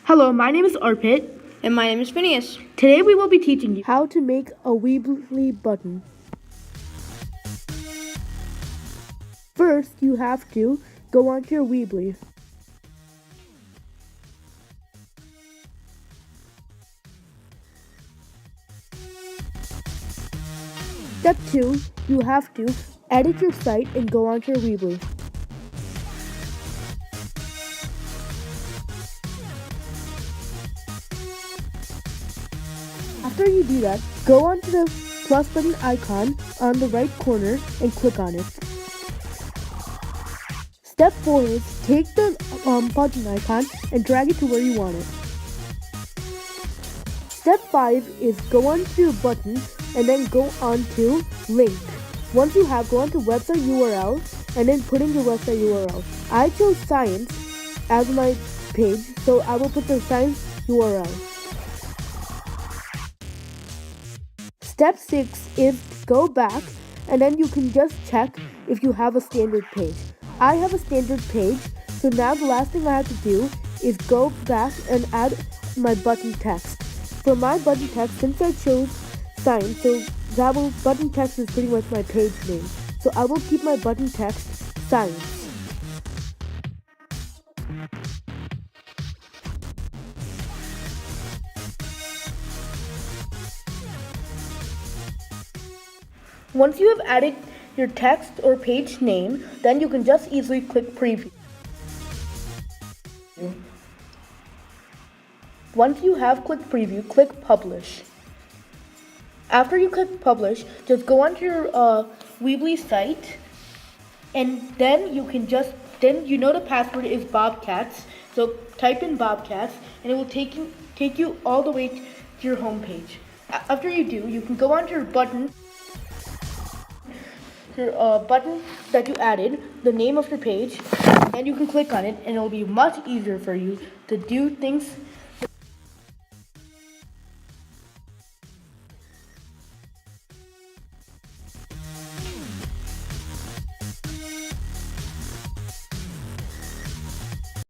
Hello, my name is Arpit. And my name is Phineas. Today we will be teaching you how to make a Weebly button. First, you have to go onto your Weebly. Step 2, you have to edit your site and go onto your Weebly. After you do that, go onto the plus button icon on the right corner and click on it. Step 4 is take the button icon and drag it to where you want it. Step 5 is go onto your button and then go onto link. Once you have, go onto website URL and then put in your website URL. I chose science as my page, so I will put the science URL. Step 6 is go back and then you can just check if you have a standard page. I have a standard page, so now the last thing I have to do is go back and add my button text. For my button text, since I chose science, so button text is pretty much my page name. So I will keep my button text science. Once you have added your text or page name, then you can just easily click preview. Once you have clicked preview, click publish. After you click publish, just go onto your Weebly site, and then you know the password is Bobcats, so type in Bobcats, and it will take you all the way to your home page. After you do, you can go onto your button that you added, the name of your page, and you can click on it, and it will be much easier for you to do things